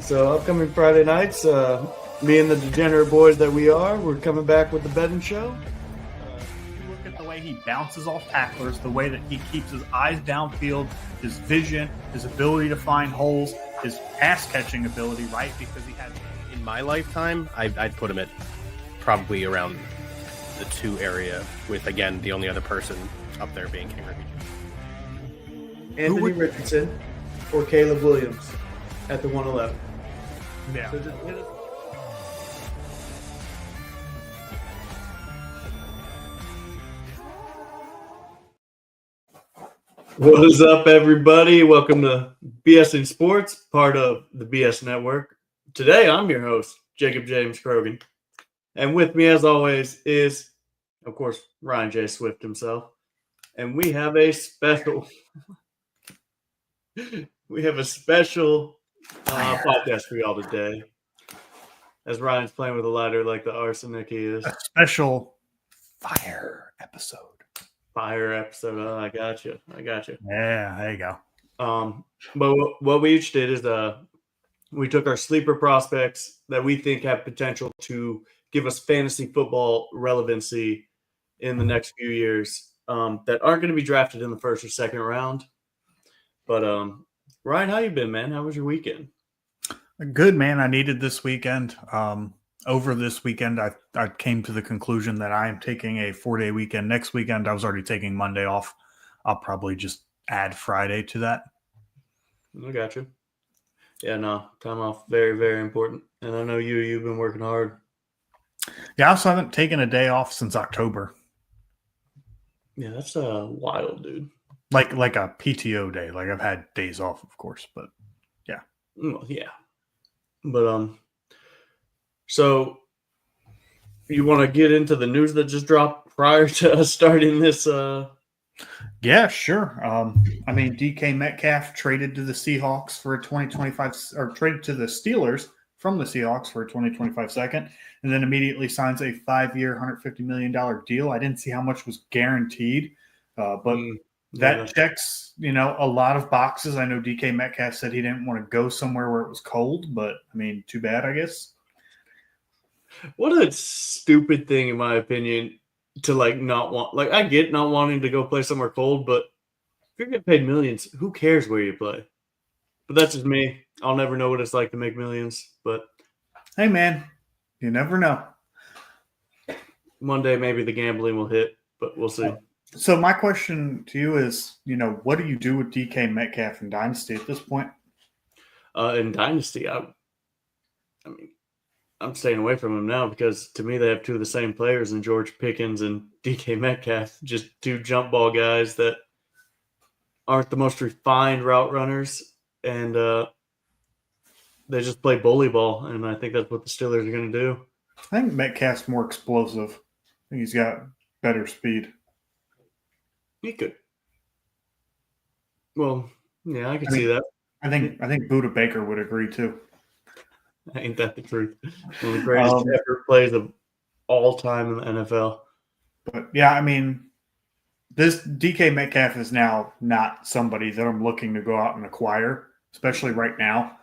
So upcoming Friday nights, me and the degenerate boys that we are, we're coming back with the betting show. You look at the way he bounces off tacklers, the way that he keeps his eyes downfield, his vision, his ability to find holes, his pass catching ability, right? Because he has. In my lifetime, I'd put him at probably around the 2 area, with again the only other person up there being King Ricky. Anthony Richardson or Caleb Williams at the 111. Yeah. So just hit us. What is up, everybody? Welcome to BS in Sports, part of the BS Network. Today, I'm your host, Jacob James Krogan. And with me, as always, is, of course, Ryan J. Swift himself. And we have a special podcast for y'all today. As Ryan's playing with a lighter like the arsenic he is. A special fire episode. Oh, I got you. Yeah, there you go. But what we each did is we took our sleeper prospects that we think have potential to give us fantasy football relevancy in the next few years that aren't going to be drafted in the first or second round. But Ryan, how you been, man? How was your weekend? Good, man. I needed this weekend. Over this weekend, I came to the conclusion that I am taking a 4-day weekend. Next weekend, I was already taking Monday off. I'll probably just add Friday to that. I got you. Yeah, no, time off, very, very important. And I know you've been working hard. Yeah, I also haven't taken a day off since October. Yeah, that's wild, dude. Like a PTO day. Like I've had days off, of course, but yeah. Well, yeah. But so you want to get into the news that just dropped prior to us starting this? Yeah, sure. I mean, DK Metcalf traded to the Seahawks for a 2025, or traded to the Steelers from the Seahawks for a 2025 second, and then immediately signs a 5-year, $150 million deal. I didn't see how much was guaranteed, but that checks, a lot of boxes. I know DK Metcalf said he didn't want to go somewhere where it was cold, but I mean, too bad, I guess. What a stupid thing, in my opinion, to not want. I get not wanting to go play somewhere cold, but if you're getting paid millions, who cares where you play? But that's just me. I'll never know what it's like to make millions. But hey, man, you never know. One day maybe the gambling will hit, but we'll see. So my question to you is, what do you do with DK Metcalf in Dynasty at this point? In Dynasty, I mean, I'm staying away from him now because to me they have two of the same players in George Pickens and DK Metcalf, just two jump ball guys that aren't the most refined route runners, and they just play bully ball, and I think that's what the Steelers are going to do. I think Metcalf's more explosive. I think he's got better speed. He could. Well, yeah, I can see that. I think Buda Baker would agree too. Ain't that the truth? One of the greatest ever plays of all time in the NFL. But yeah, I mean, this DK Metcalf is now not somebody that I'm looking to go out and acquire, especially right now.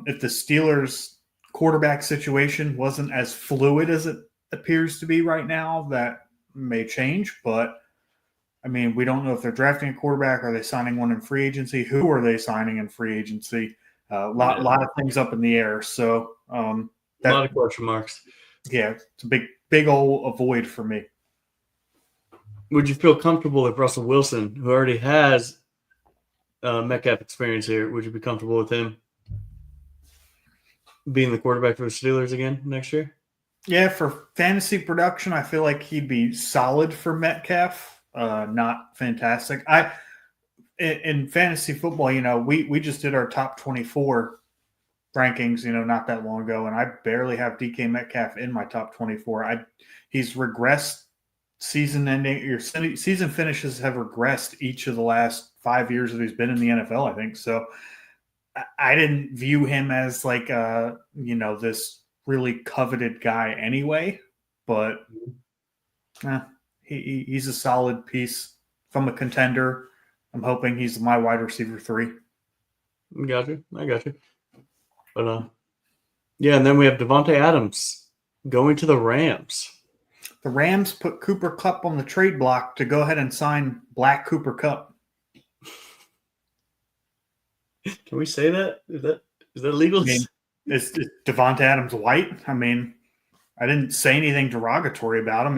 If the Steelers' quarterback situation wasn't as fluid as it appears to be right now, that may change. But I mean, we don't know if they're drafting a quarterback. Are they signing one in free agency? Who are they signing in free agency? A lot of things up in the air. So a lot of question marks. Yeah, it's a big old void for me. Would you feel comfortable if Russell Wilson, who already has Metcalf experience here, would you be comfortable with him being the quarterback for the Steelers again next year? Yeah, for fantasy production, I feel like he'd be solid for Metcalf, not fantastic. In fantasy football, we just did our top 24 rankings, not that long ago, and I barely have DK Metcalf in my top 24. He's regressed season finishes have regressed each of the last 5 years that he's been in the NFL, I think. So I didn't view him as this really coveted guy anyway, but he's a solid piece from a contender. I'm hoping he's my wide receiver 3. I got you. But yeah, and then we have Devontae Adams going to the Rams. The Rams put Cooper Kupp on the trade block to go ahead and sign Black Cooper Kupp. Can we say that? Is that legal? I mean, is Devontae Adams white? I mean, I didn't say anything derogatory about him.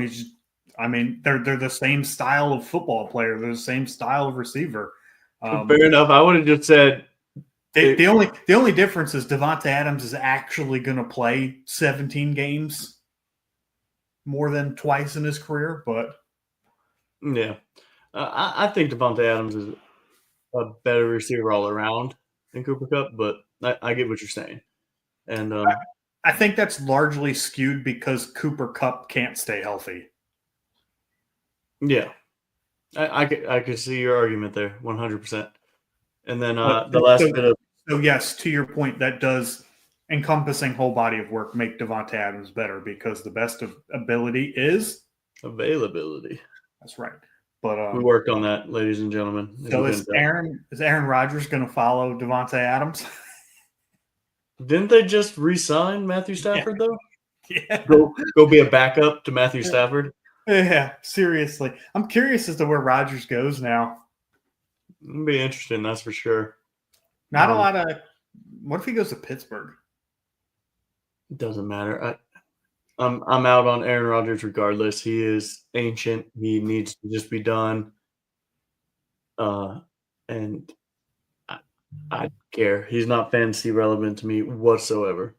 They're the same style of football player. They're the same style of receiver. Fair enough. I would have just said the only difference is Devontae Adams is actually going to play 17 games more than twice in his career. But yeah, I think Devontae Adams is a better receiver all around than Cooper Kupp, but I get what you're saying. And I think that's largely skewed because Cooper Kupp can't stay healthy. Yeah, I could see your argument there, 100%. And then the last bit of so yes, to your point, that does encompassing whole body of work make Devontae Adams better because the best of ability is availability. That's right. But we worked on that, ladies and gentlemen. So is Aaron Rodgers going to follow Devontae Adams? Didn't they just re-sign Matthew Stafford though? Yeah. Go be a backup to Matthew Stafford. Yeah, seriously. I'm curious as to where Rodgers goes now. It'll be interesting, that's for sure. Not a lot of. What if he goes to Pittsburgh? Doesn't matter. I'm out on Aaron Rodgers regardless. He is ancient. He needs to just be done. And I care. He's not fantasy relevant to me whatsoever.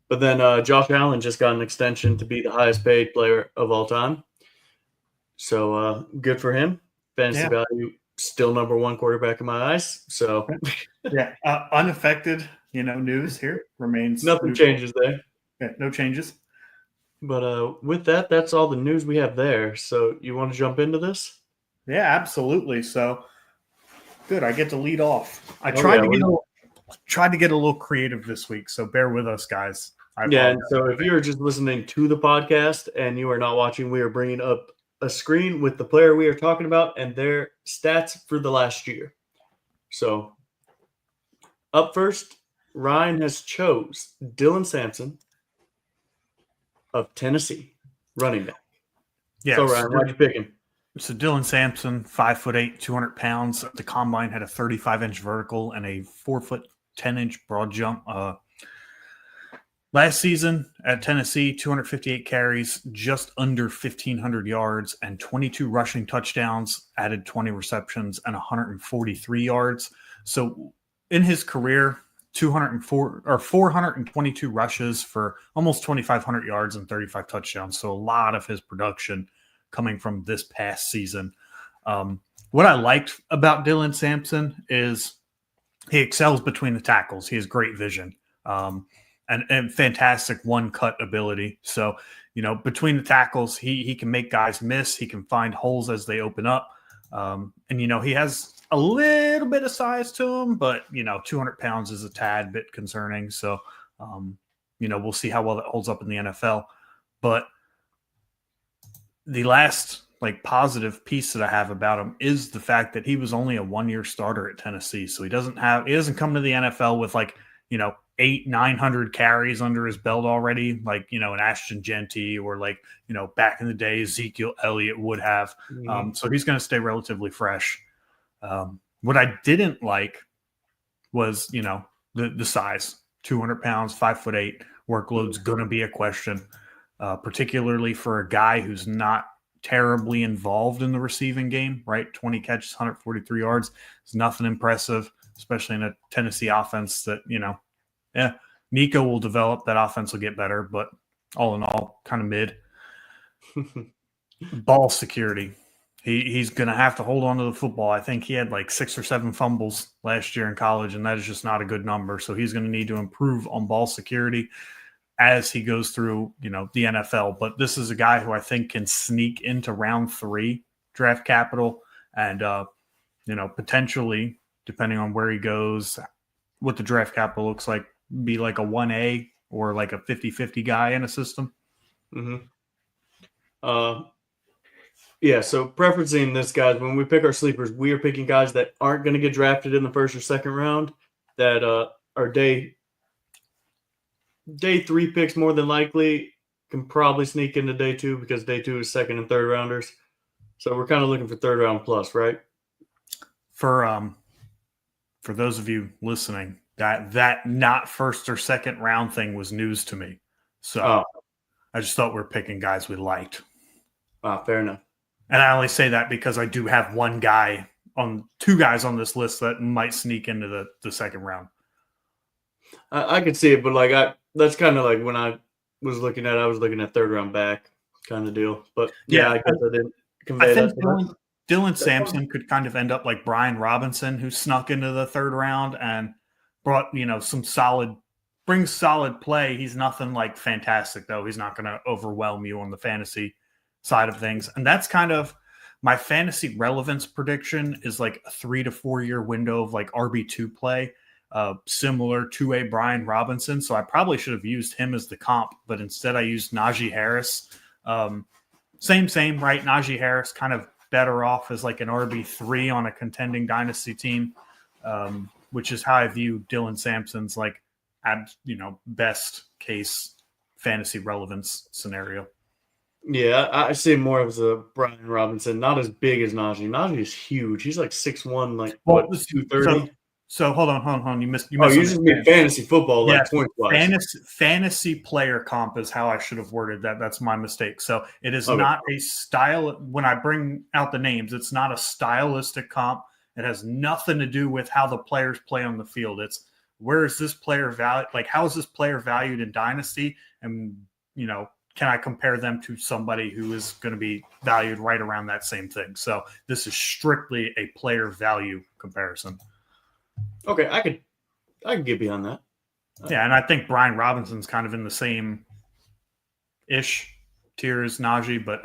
But then Josh Allen just got an extension to be the highest paid player of all time. So good for him. Fantasy value still number one quarterback in my eyes. So yeah, unaffected. News here remains. Nothing changes there. Yeah, no changes. But with that, that's all the news we have there. So you want to jump into this? Yeah, absolutely. So good. I get to lead off. I tried to get a little creative this week, so bear with us, guys. And so if you're just listening to the podcast and you are not watching, we are bringing up a screen with the player we are talking about and their stats for the last year. So up first, Ryan has chose Dylan Sampson of Tennessee, running back. Yeah. So Ryan, why'd you pick him? So Dylan Sampson, 5'8", 200 pounds. The combine had a 35-inch vertical and a 4'10" broad jump. Last season at Tennessee, 258 carries, just under 1,500 yards, and 22 rushing touchdowns, added 20 receptions, and 143 yards. So in his career, 422 rushes for almost 2,500 yards and 35 touchdowns. So a lot of his production coming from this past season. What I liked about Dylan Sampson is he excels between the tackles. He has great vision. And fantastic one-cut ability. So, between the tackles, he can make guys miss. He can find holes as they open up. And, he has a little bit of size to him, but, 200 pounds is a tad bit concerning. So, we'll see how well that holds up in the NFL. But the last, positive piece that I have about him is the fact that he was only a one-year starter at Tennessee. So he doesn't come to the NFL with, 800-900 carries under his belt already, an Ashton Genty or back in the day, Ezekiel Elliott would have. So he's going to stay relatively fresh. What I didn't like was, the size, 200 pounds, 5'8", workload's going to be a question, particularly for a guy who's not terribly involved in the receiving game, right? 20 catches, 143 yards is nothing impressive, especially in a Tennessee offense that, Nico will develop. That offense will get better, but all in all, kind of mid. Ball security. He's going to have to hold on to the football. I think he had 6 or 7 fumbles last year in college, and that is just not a good number. So he's going to need to improve on ball security as he goes through, the NFL. But this is a guy who I think can sneak into round 3 draft capital and, potentially, depending on where he goes, what the draft capital looks like, be a 1A or a 50-50 guy in a system. Mm-hmm. Yeah, so preferencing this, guys, when we pick our sleepers, we are picking guys that aren't going to get drafted in the first or second round, that are day 3 picks more than likely, can probably sneak into day 2 because day 2 is second and third rounders. So we're kind of looking for third round plus, right? For those of you listening, that not first or second round thing was news to me. So I just thought we were picking guys we liked. Fair enough. And I only say that because I do have two guys on this list that might sneak into the second round. I could see it, but that's kind of like when I was looking at third round back kind of deal. But yeah, I guess I didn't convey that. I think Dylan Sampson could kind of end up like Brian Robinson, who snuck into the third round and brought, brings solid play. He's nothing like fantastic, though. He's not going to overwhelm you on the fantasy side of things. And that's kind of my fantasy relevance prediction, is like a 3 to 4 year window of like RB2 play, similar to a Brian Robinson. So I probably should have used him as the comp, but instead I used Najee Harris. Same, right? Najee Harris kind of better off as like an RB3 on a contending dynasty team, which is how I view Dylan Sampson's like, best case fantasy relevance scenario. Yeah, I see more of a Brian Robinson, not as big as Najee. Najee is huge. He's like 6'1", 230. So hold on. You missed. You just mean fantasy football, like points-wise. Fantasy player comp is how I should have worded that. That's my mistake. So it is not a style. When I bring out the names, it's not a stylistic comp. It has nothing to do with how the players play on the field. It's where is this player valued? Like, how is this player valued in Dynasty? And, can I compare them to somebody who is going to be valued right around that same thing? So this is strictly a player value comparison. Okay, I can get behind that. Yeah, and I think Brian Robinson's kind of in the same ish tier as Najee, but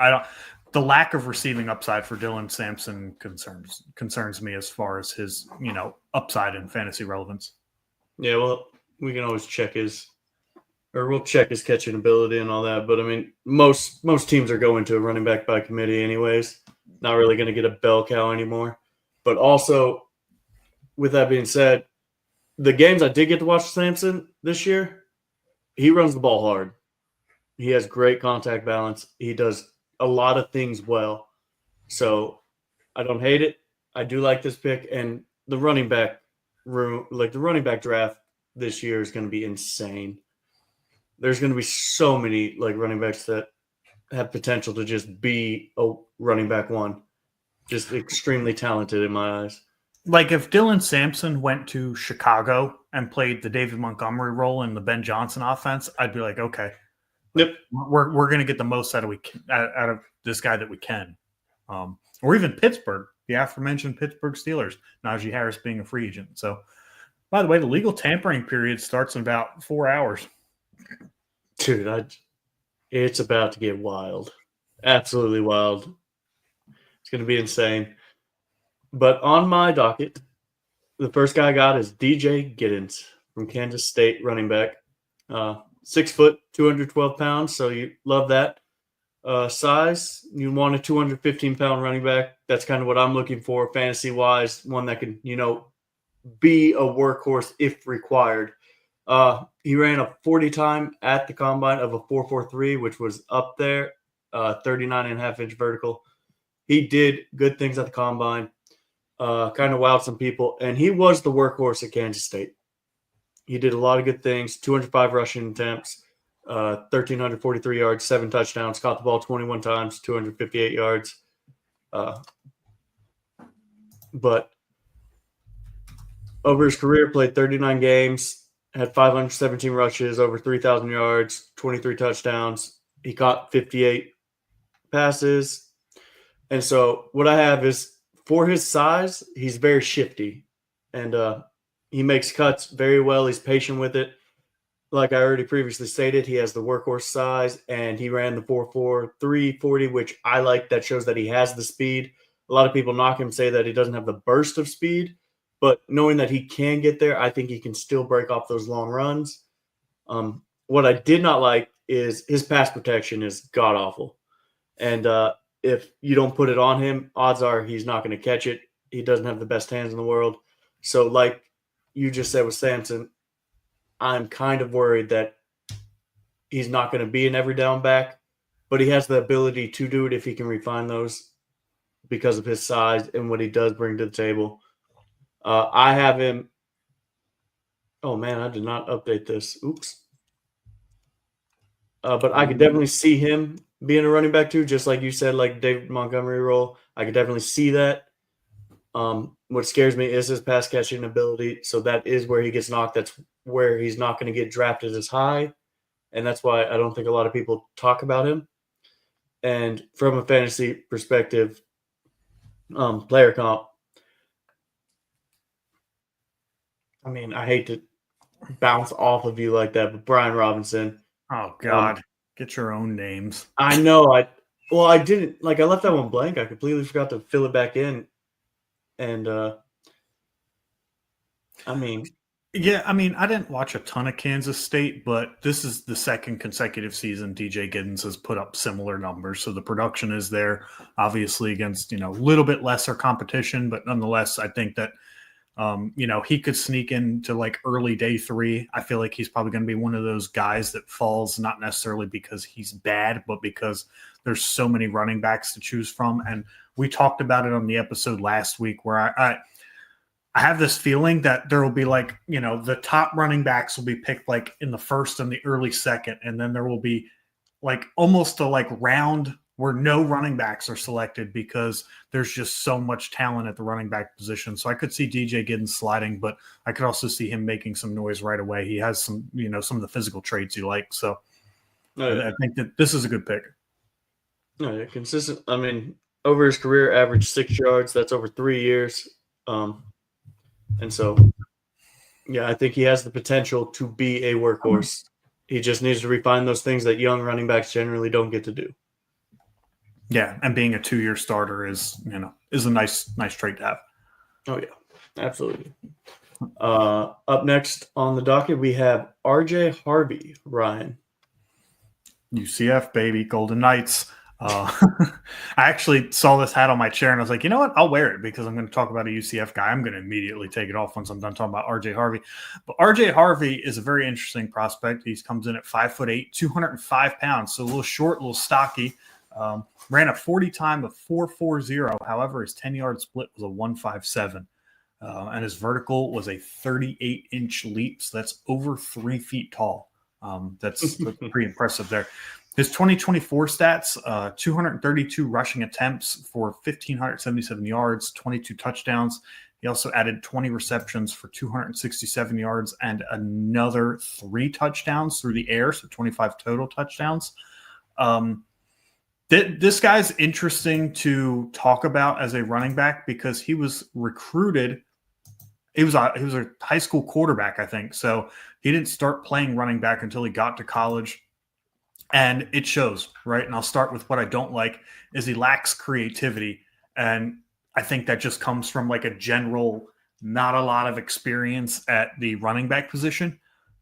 the lack of receiving upside for Dylan Sampson concerns me as far as his, upside in fantasy relevance. Yeah, well, we can always we'll check his catching ability and all that. But I mean, most teams are going to a running back by committee anyways. Not really going to get a bell cow anymore. But also, with that being said, the games I did get to watch Sampson this year, he runs the ball hard. He has great contact balance. He does a lot of things well. So I don't hate it. I do like this pick. And the running back draft this year is going to be insane. There's going to be so many running backs that have potential to just be a running back one. Just extremely talented in my eyes. Like if Dylan Sampson went to Chicago and played the David Montgomery role in the Ben Johnson offense, I'd be like, okay, yep, we're going to get the most out of this guy that we can. Or even Pittsburgh, the aforementioned Pittsburgh Steelers, Najee Harris being a free agent. So, by the way, the legal tampering period starts in about 4 hours. Dude, it's about to get wild. Absolutely wild. It's going to be insane. But on my docket, the first guy I got is DJ Giddens from Kansas State, running back. 6 foot, 212 pounds, so you love that. Size, you want a 215-pound running back. That's kind of what I'm looking for fantasy-wise, one that can, be a workhorse if required. He ran a 40 time at the combine of a 4.43, which was up there, 39.5-inch vertical. He did good things at the combine, kind of wowed some people, and he was the workhorse at Kansas State. He did a lot of good things, 205 rushing attempts, 1,343 yards, 7 touchdowns, caught the ball 21 times, 258 yards. But over his career, played 39 games, had 517 rushes, over 3,000 yards, 23 touchdowns. He caught 58 passes. And so what I have is, for his size, he's very shifty. And he makes cuts very well. He's patient with it. Like I already previously stated, he has the workhorse size, and he ran the 4.43 40, which I like. That shows that he has the speed. A lot of people knock him, say that he doesn't have the burst of speed. But knowing that he can get there, I think he can still break off those long runs. What I did not like is his pass protection is god-awful. And if you don't put it on him, odds are he's not going to catch it. He doesn't have the best hands in the world. So like you just said with Samson, I'm kind of worried that he's not going to be an every down back, but he has the ability to do it if he can refine those because of his size and what he does bring to the table. I have him. Oh man, I did not update this. Oops. But I could definitely see him being a running back too, just like you said, like David Montgomery role. I could definitely see that. What scares me is his pass catching ability. So that is where he gets knocked. That's where he's not going to get drafted as high. And that's why I don't think a lot of people talk about him. And from a fantasy perspective, player comp, I mean, I hate to bounce off of you like that, but Brian Robinson. Oh God, get your own names. I know. I didn't I left that one blank. I completely forgot to fill it back in. And I didn't watch a ton of Kansas State, but this is the second consecutive season DJ Giddens has put up similar numbers. So the production is there, obviously against, a little bit lesser competition, but nonetheless, I think that he could sneak into like early day 3. I feel like he's probably going to be one of those guys that falls not necessarily because he's bad, but because there's so many running backs to choose from. And we talked about it on the episode last week where I have this feeling that there will be the top running backs will be picked like in the first and the early second. And then there will be like almost a round where no running backs are selected because there's just so much talent at the running back position. So I could see DJ Giddens sliding, but I could also see him making some noise right away. He has some, some of the physical traits you like. So I think that this is a good pick. No, yeah, consistent. I mean, over his career, averaged 6 yards. That's over 3 years. And so, yeah, I think he has the potential to be a workhorse. He just needs to refine those things that young running backs generally don't get to do. Yeah, and being a 2-year starter is a nice trait to have. Oh yeah, absolutely. Up next on the docket, we have RJ Harvey. Ryan, UCF baby, Golden Knights. I actually saw this hat on my chair and I was like, you know what? I'll wear it because I'm going to talk about a UCF guy. I'm going to immediately take it off once I'm done talking about RJ Harvey. But RJ Harvey is a very interesting prospect. He comes in at 5'8", 205 pounds, so a little short, a little stocky. Ran a 40 time of 4.40. However, his 10-yard split was a 1.57. And his vertical was a 38-inch leap. So that's over 3 feet tall. That's pretty impressive there. His 2024 stats, 232 rushing attempts for 1,577 yards, 22 touchdowns. He also added 20 receptions for 267 yards and another 3 touchdowns through the air, so 25 total touchdowns. This guy's interesting to talk about as a running back because he was recruited. He was a high school quarterback, I think. So he didn't start playing running back until he got to college. And it shows, right? And I'll start with what I don't like is he lacks creativity. And I think that just comes from like a general, not a lot of experience at the running back position.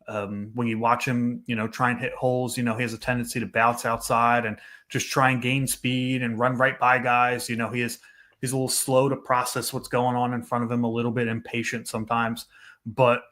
When you watch him, try and hit holes, he has a tendency to bounce outside and just try and gain speed and run right by guys. He's a little slow to process what's going on in front of him, a little bit impatient sometimes. But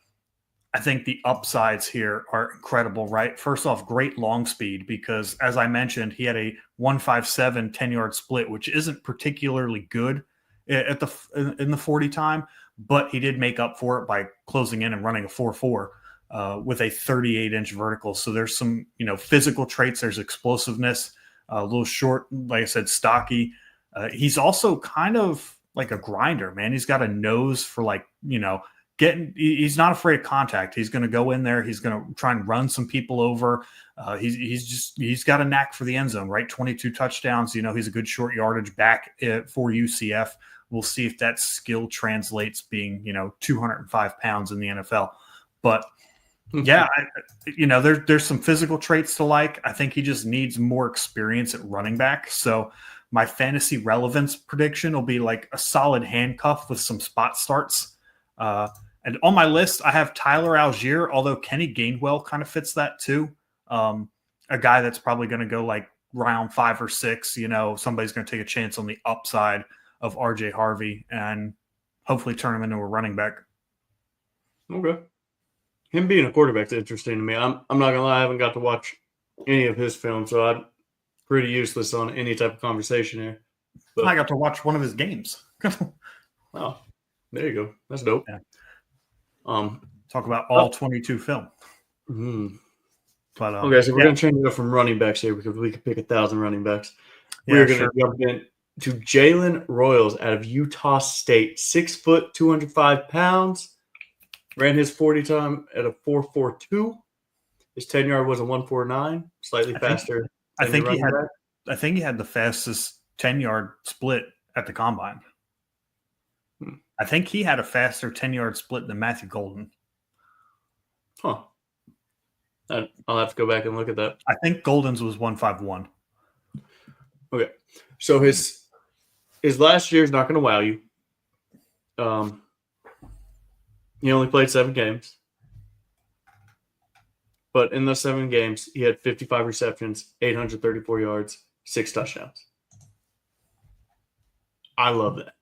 I think the upsides here are incredible, right? First off, great long speed because, as I mentioned, he had a 1.57 10-yard split, which isn't particularly good in the 40 time, but he did make up for it by closing in and running a 4.4 with a 38-inch vertical. So there's some, physical traits. There's explosiveness, a little short, like I said, stocky. He's also kind of like a grinder, man. He's got a nose for he's not afraid of contact. He's going to go in there. He's going to try and run some people over. He's got a knack for the end zone, right? 22 touchdowns. He's a good short yardage back for UCF. We'll see if that skill translates being, 205 pounds in the NFL. But yeah, there's some physical traits to like. I think he just needs more experience at running back. So my fantasy relevance prediction will be like a solid handcuff with some spot starts. And on my list, I have Tyler Algier, although Kenny Gainwell kind of fits that too. A guy that's probably going to go like round 5 or 6, somebody's going to take a chance on the upside of RJ Harvey and hopefully turn him into a running back. Okay. Him being a quarterback's interesting to me. I'm not gonna lie, I haven't got to watch any of his film, so I'm pretty useless on any type of conversation here. But I got to watch one of his games. oh, there you go. That's dope. Yeah. Um, Talk about all 22 film. But okay, so we're gonna change it up from running backs here because we could pick 1,000 running backs. Yeah, We're gonna jump in to Jalen Royals out of Utah State, 6 foot, 205 pounds. Ran his 40 time at a 4.42. His 10-yard was a 1.49, slightly faster. I think he had the fastest 10-yard split at the combine. I think he had a faster 10-yard split than Matthew Golden. Huh. I'll have to go back and look at that. I think Golden's was 1.51. Okay. So his last year is not going to wow you. He only played 7 games. But in those 7 games, he had 55 receptions, 834 yards, 6 touchdowns. I love that.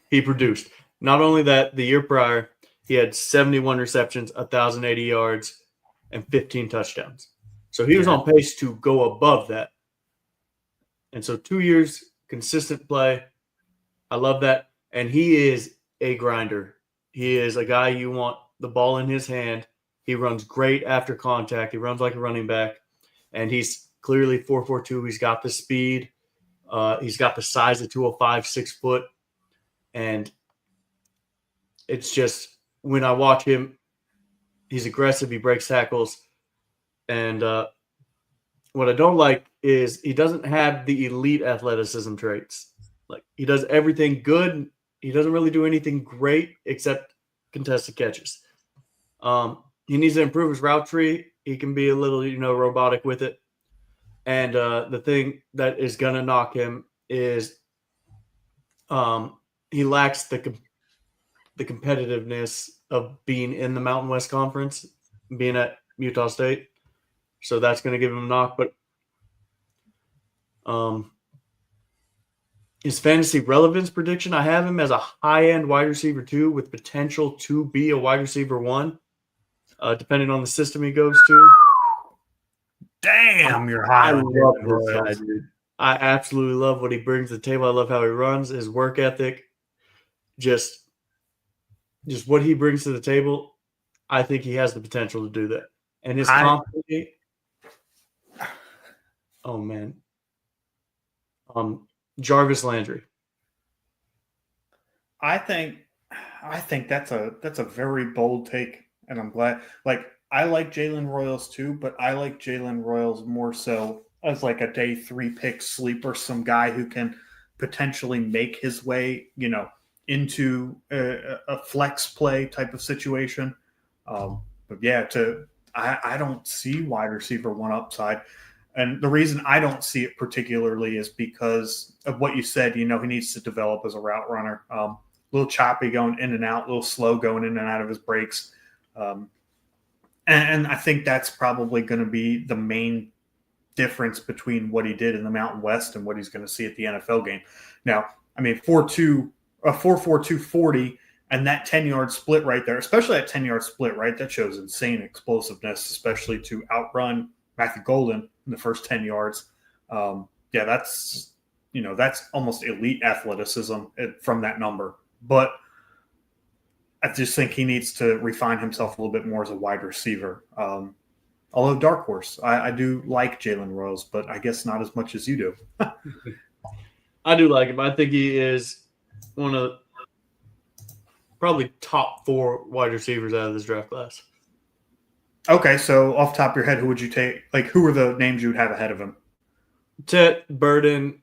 He produced. Not only that, the year prior, he had 71 receptions, 1,080 yards, and 15 touchdowns. So he was on pace to go above that. And so 2 years, consistent play. I love that. And he is a grinder. He is a guy you want the ball in his hand. He runs great after contact. He runs like a running back. And he's clearly 4.42. He's got the speed. He's got the size of 205, 6 foot. And it's just, when I watch him, he's aggressive. He breaks tackles. And what I don't like is he doesn't have the elite athleticism traits. Like, he does everything good. He doesn't really do anything great except contested catches. He needs to improve his route tree. He can be a little, robotic with it. And the thing that is going to knock him is he lacks the competitiveness of being in the Mountain West Conference, being at Utah State. So that's going to give him a knock. But his fantasy relevance prediction, I have him as a high-end wide receiver 2 with potential to be a wide receiver 1, depending on the system he goes to. Damn, you're high. I love this guy, dude. I absolutely love what he brings to the table. I love how he runs, his work ethic, just what he brings to the table. I think he has the potential to do that. And his confidence. Oh man. Jarvis Landry. I think that's a very bold take, and I'm glad. Like, I like Jalen Royals too, but I like Jalen Royals more so as like a day 3 pick sleeper, some guy who can potentially make his way, into a flex play type of situation. But yeah, I don't see wide receiver 1 upside. And the reason I don't see it particularly is because of what you said. He needs to develop as a route runner. A little choppy going in and out, a little slow going in and out of his breaks. And I think that's probably going to be the main difference between what he did in the Mountain West and what he's going to see at the NFL game. Now, I mean, 4.42 40 and that 10-yard split right there, especially that 10-yard split, right? That shows insane explosiveness, especially to outrun Matthew Golden in the first 10 yards. That's almost elite athleticism from that number. But I just think he needs to refine himself a little bit more as a wide receiver. Although dark horse, I do like Jalen Royals, but I guess not as much as you do. I do like him. I think he is one of probably top 4 wide receivers out of this draft class. Okay, so off the top of your head, who would you take? Like, who are the names you would have ahead of him? Tet, Burden,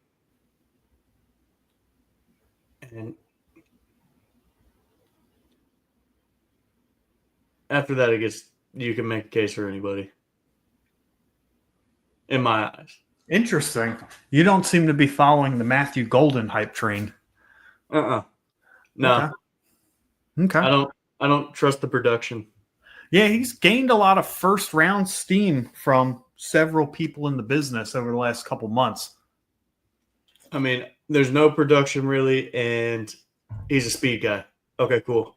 and after that, you can make a case for anybody. In my eyes. Interesting. You don't seem to be following the Matthew Golden hype train. No. Okay. I don't trust the production. Yeah, he's gained a lot of first-round steam from several people in the business over the last couple months. I mean, there's no production really, and he's a speed guy. Okay, cool.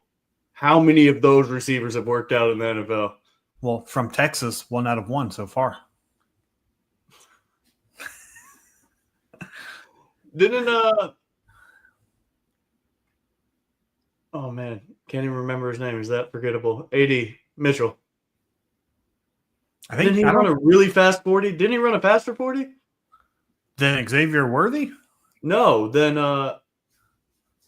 How many of those receivers have worked out in the NFL? Well, from Texas, 1 out of 1 so far. Didn't oh man, can't even remember his name. Is that forgettable? AD Mitchell. I think Didn't he run a really fast 40? Didn't he run a faster 40? Then Xavier Worthy? No, then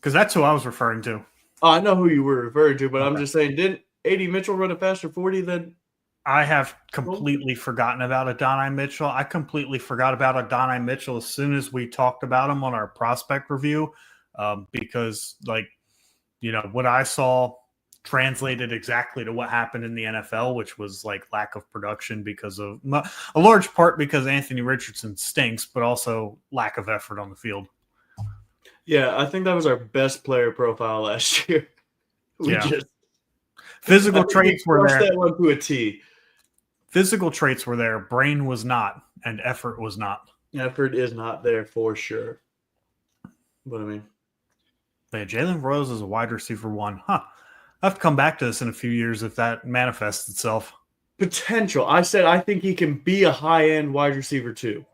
Because that's who I was referring to. I know who you were referring to, but I'm Okay. just saying, didn't AD Mitchell run a faster 40 than I have completely forgotten about Adonai Mitchell. I completely forgot about Adonai Mitchell as soon as we talked about him on our prospect review, because, like, you know, what I saw translated exactly to what happened in the NFL, which was like lack of production because of a large part because Anthony Richardson stinks, but also lack of effort on the field. Yeah, I think that was our best player profile last year. Physical traits were there. That one to a T. Physical traits were there. Brain was not, and effort was not. Effort is not there for sure. But I mean, but yeah, Jalen Rose is a wide receiver 1. I'll have to come back to this in a few years if that manifests itself. Potential. I said I think he can be a high-end wide receiver too.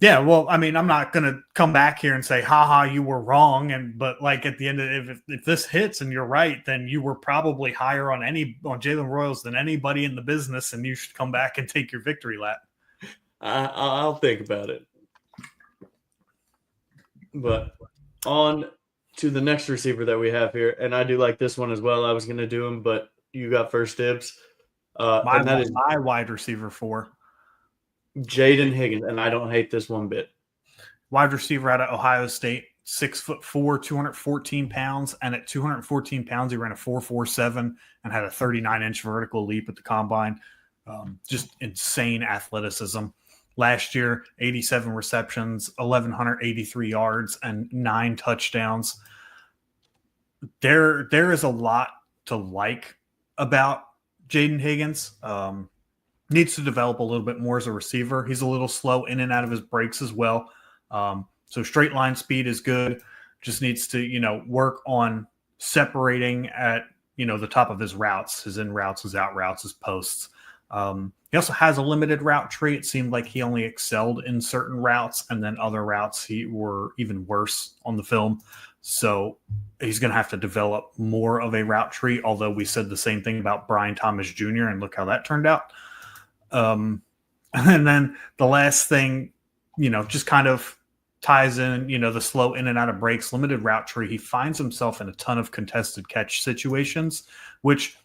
Yeah, well, I mean, I'm not going to come back here and say, haha, you were wrong. But like at the end of it, if this hits and you're right, then you were probably higher on Jalen Rose than anybody in the business, and you should come back and take your victory lap. I'll think about it. But on to the next receiver that we have here, and I do like this one as well. I was going to do him, but you got first dibs. And that is my wide receiver 4. Jaden Higgins, and I don't hate this one bit. Wide receiver out of Ohio State, 6'4", 214 pounds, and at 214 pounds, he ran a 4.47 and had a 39-inch vertical leap at the combine. Just insane athleticism. Last year, 87 receptions, 1,183 yards, and 9 touchdowns. There is a lot to like about Jaden Higgins. Needs to develop a little bit more as a receiver. He's a little slow in and out of his breaks as well. So straight line speed is good. Just needs to, work on separating at, the top of his routes, his in routes, his out routes, his posts. He also has a limited route tree. It seemed like he only excelled in certain routes, and then other routes he were even worse on the film. So he's going to have to develop more of a route tree, although we said the same thing about Brian Thomas Jr., and look how that turned out. And then the last thing, just kind of ties in, the slow in and out of breaks, limited route tree. He finds himself in a ton of contested catch situations, which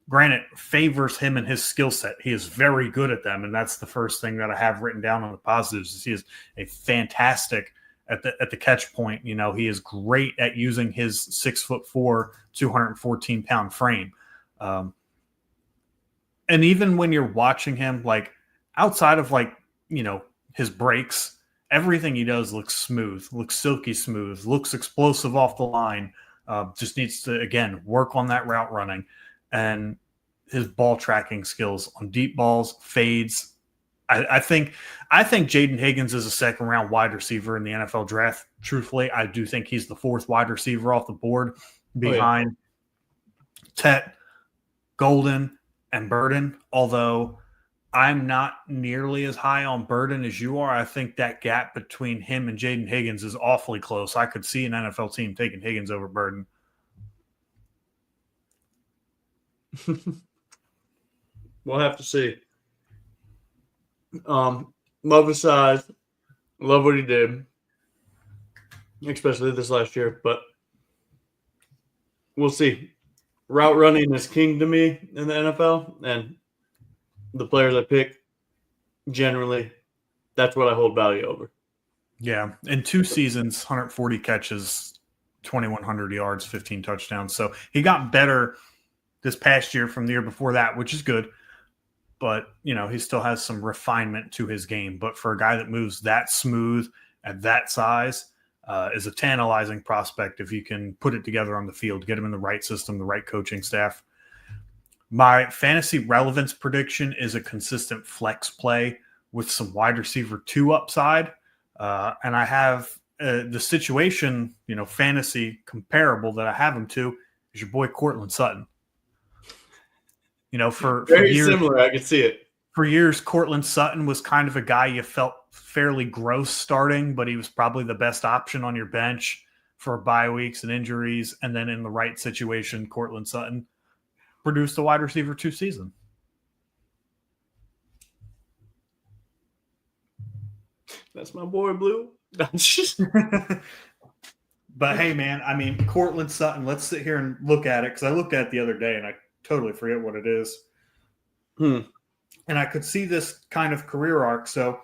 granted favors him and his skill set. He is very good at them. And that's the first thing that I have written down on the positives is he is a fantastic at the catch point. He is great at using his 6'4", 214 pound frame. And even when you're watching him, like outside of his breaks, everything he does looks smooth, looks silky smooth, looks explosive off the line. Just needs to, again, work on that route running and his ball tracking skills on deep balls, fades. I think Jaden Higgins is a second round wide receiver in the NFL draft. Truthfully, I do think he's the 4th wide receiver off the board behind Tet, Golden, and Burden, although I'm not nearly as high on Burden as you are. I think that gap between him and Jaden Higgins is awfully close. I could see an NFL team taking Higgins over Burden. We'll have to see. Love his size. Love what he did, especially this last year, but we'll see. Route running is king to me in the NFL, and the players I pick, generally, that's what I hold value over. Yeah, in 2 seasons, 140 catches, 2,100 yards, 15 touchdowns. So he got better this past year from the year before that, which is good. But, he still has some refinement to his game. But for a guy that moves that smooth at that size, is a tantalizing prospect if you can put it together on the field, get him in the right system, the right coaching staff. My fantasy relevance prediction is a consistent flex play. with some wide receiver 2 upside. And I have the situation, fantasy comparable that I have him to is your boy Cortland Sutton. For Very years, similar. I can see it. For years, Cortland Sutton was kind of a guy you felt fairly gross starting, but he was probably the best option on your bench for bye weeks and injuries. And then in the right situation, Cortland Sutton produced a wide receiver 2 season. That's my boy, Blue. But hey, man, I mean, Cortland Sutton, let's sit here and look at it because I looked at it the other day and I totally forget what it is. And I could see this kind of career arc. So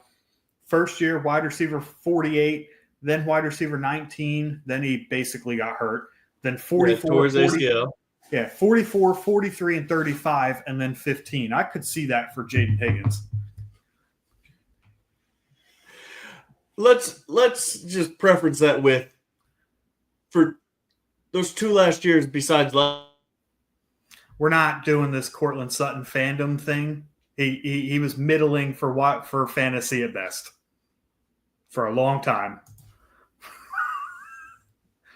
first year, wide receiver 48, then wide receiver 19. Then he basically got hurt. Then 44, 44, 43, and 35, and then 15. I could see that for Jaden Higgins. Let's just preference that with for those 2 last years besides we're not doing this Cortland Sutton fandom thing. He was middling for fantasy at best for a long time.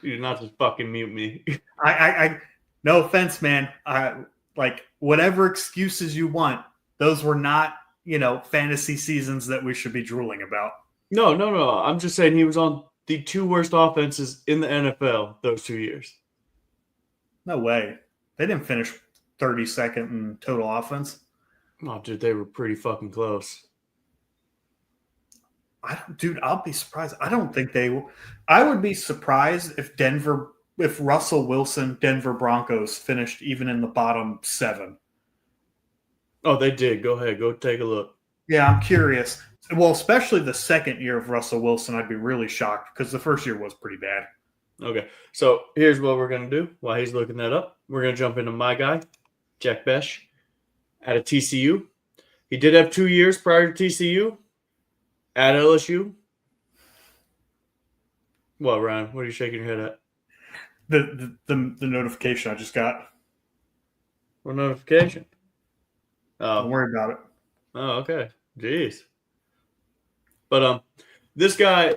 You did not just fucking mute me. I no offense, man. Like whatever excuses you want, those were not, fantasy seasons that we should be drooling about. No. I'm just saying he was on the 2 worst offenses in the NFL those 2 years. No way. They didn't finish 32nd in total offense. Oh, dude, they were pretty fucking close. I'll be surprised. I don't think they will. I would be surprised if Russell Wilson, Denver Broncos finished even in the bottom 7. Oh, they did. Go ahead. Go take a look. Yeah, I'm curious. Well, especially the second year of Russell Wilson, I'd be really shocked because the first year was pretty bad. Okay, so here's what we're going to do while he's looking that up. We're going to jump into my guy, Jack Besh, out of TCU. He did have 2 years prior to TCU at LSU. What, Ryan? What are you shaking your head at? The notification I just got. What notification? Oh. Don't worry about it. Oh, okay. Jeez. But this guy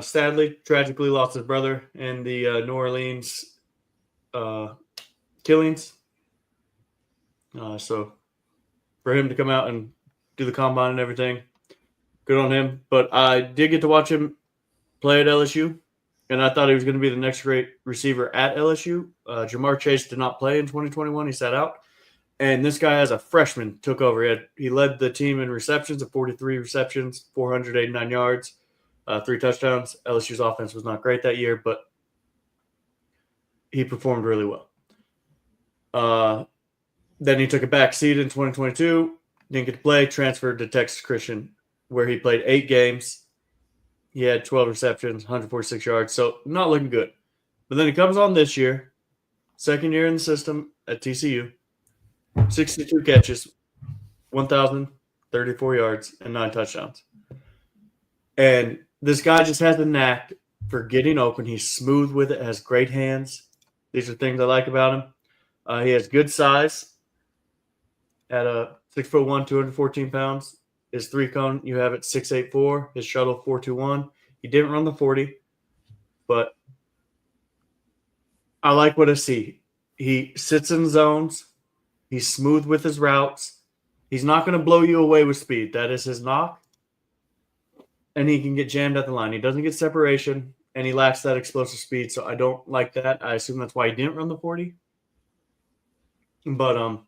sadly, tragically lost his brother in the New Orleans killings. So for him to come out and do the combine and everything, good on him. But I did get to watch him play at LSU, and I thought he was going to be the next great receiver at LSU. Jamar Chase did not play in 2021. He sat out. And this guy, as a freshman, took over. He led the team in receptions at 43 receptions, 489 yards, 3 touchdowns. LSU's offense was not great that year, but he performed really well. Then he took a back seat in 2022, didn't get to play, transferred to Texas Christian, where he played 8 games. He had 12 receptions, 146 yards, so not looking good. But then he comes on this year, second year in the system at TCU, 62 catches, 1,034 yards, and 9 touchdowns. And this guy just has the knack for getting open. He's smooth with it, has great hands. These are things I like about him. He has good size at 6'1", 214 pounds. His 3-cone, you have it 6'8", his shuttle 4.21. He didn't run the 40, but I like what I see. He sits in zones. He's smooth with his routes. He's not going to blow you away with speed. That is his knock. And he can get jammed at the line. He doesn't get separation, and he lacks that explosive speed, so I don't like that. I assume that's why he didn't run the 40. But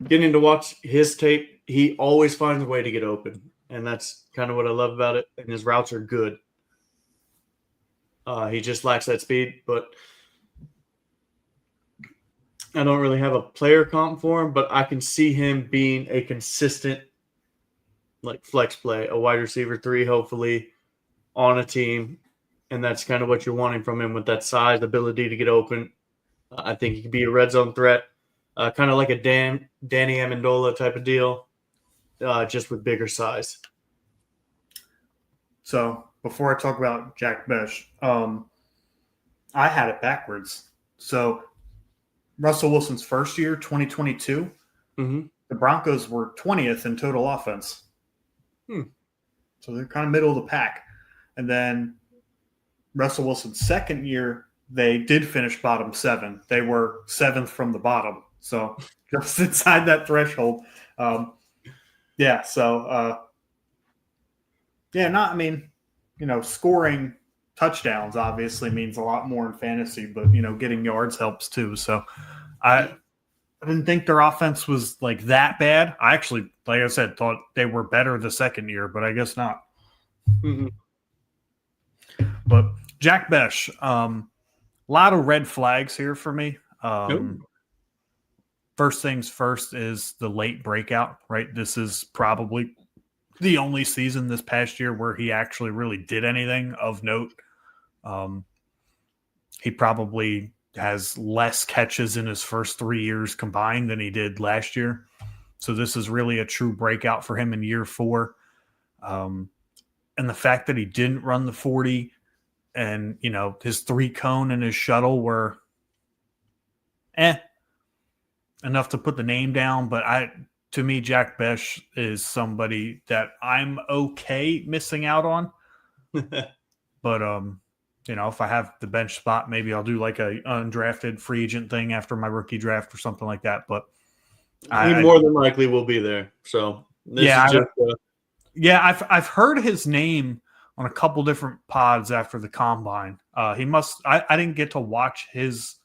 getting to watch his tape, he always finds a way to get open, and that's kind of what I love about it, and his routes are good. He just lacks that speed, but I don't really have a player comp for him, but I can see him being a consistent flex play, a wide receiver 3, hopefully, on a team. And that's kind of what you're wanting from him with that size, ability to get open. I think he could be a red zone threat, kind of like a Danny Amendola type of deal, just with bigger size. So before I talk about Jack Besh, I had it backwards. So Russell Wilson's first year, 2022, the Broncos were 20th in total offense. So they're kind of middle of the pack. And then Russell Wilson's second year, they did finish bottom 7. They were 7th from the bottom. So just inside that threshold. Scoring touchdowns obviously means a lot more in fantasy, but, getting yards helps too. So I didn't think their offense was like that bad. I actually, like I said, thought they were better the second year, but I guess not. Mm-hmm. But Jack Besh, a lot of red flags here for me. First things first is the late breakout, right? This is probably the only season this past year where he actually really did anything of note. He probably has less catches in his first 3 years combined than he did last year. So this is really a true breakout for him in year 4. And the fact that he didn't run the 40 and, his 3-cone and his shuttle were enough to put the name down. But to me, Jack Besh is somebody that I'm okay missing out on. But, if I have the bench spot, maybe I'll do like a undrafted free agent thing after my rookie draft or something like that. But he more than likely will be there. So I've heard his name on a couple different pods after the combine. He must. I didn't get to watch his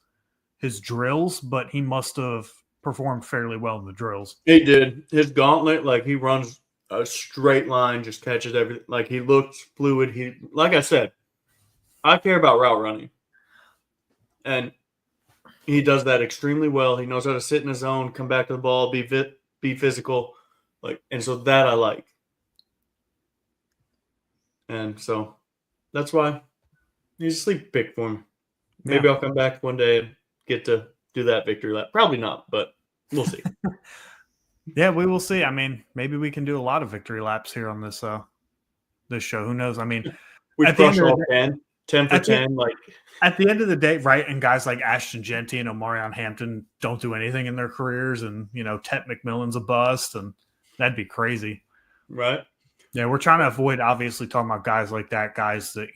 drills, but he must have performed fairly well in the drills. He did. His gauntlet, like he runs a straight line, just catches everything. Like he looks fluid. Like I said, I care about route running. And he does that extremely well. He knows how to sit in his zone, come back to the ball, be physical. And so that I like. And so that's why he's a sleep pick for me. Maybe I'll come back one day and get to do that victory lap. Probably not, but we'll see. Yeah, we will see. I mean, maybe we can do a lot of victory laps here on this show. Who knows? I mean, we crush all 10 for 10. At the end of the day, right, and guys like Ashton Genty and Omarion Hampton don't do anything in their careers, and, Ted McMillan's a bust, and that'd be crazy. Right. Yeah, we're trying to avoid, obviously, talking about guys like that, guys that,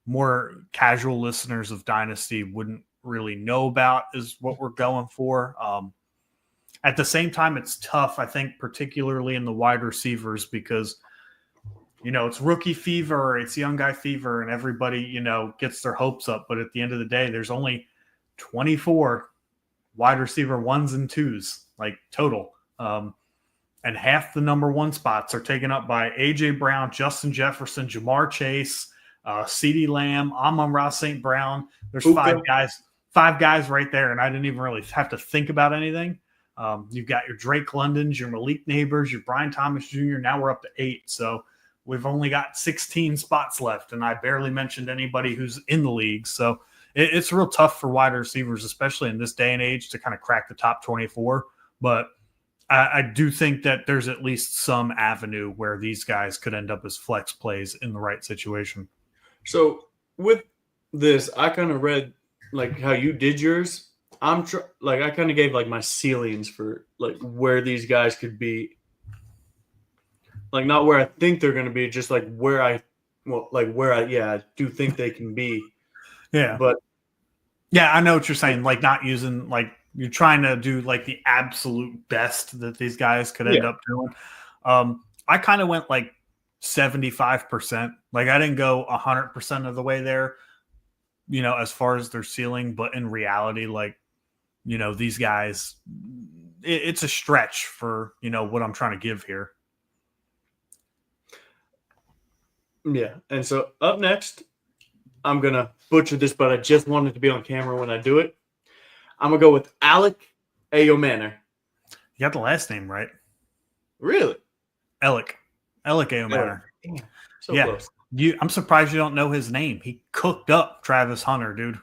more casual listeners of Dynasty wouldn't really know about is what we're going for. At the same time, it's tough, I think, particularly in the wide receivers because, it's rookie fever, it's young guy fever, and everybody, gets their hopes up. But at the end of the day, there's only 24 wide receiver 1s and 2s, like total. And half the number 1 spots are taken up by A.J. Brown, Justin Jefferson, Jamar Chase, CeeDee Lamb, Amon-Ra St. Brown. There's 5 guys right there, and I didn't even really have to think about anything. You've got your Drake Londons, your Malik Neighbors, your Brian Thomas Jr. Now we're up to 8. So we've only got 16 spots left, and I barely mentioned anybody who's in the league. So it's real tough for wide receivers, especially in this day and age, to kind of crack the top 24. But I do think that there's at least some avenue where these guys could end up as flex plays in the right situation. So with this, I kind of read like how you did yours. I kind of gave like my ceilings for like where these guys could be. Like not where I think they're going to be, just like where I do think they can be. Yeah. But yeah, I know what you're saying. Like not using like you're trying to do like the absolute best that these guys could end up doing. I kind of went like 75%. Like I didn't go 100% of the way there, as far as their ceiling, but in reality, like, these guys, it's a stretch for, what I'm trying to give here. Yeah. And so up next, I'm going to butcher this, but I just wanted to be on camera when I do it. I'm going to go with Alec Ayomanor. You got the last name right. Really? Alec Ayomanor. So close. I'm surprised you don't know his name. He cooked up Travis Hunter, dude.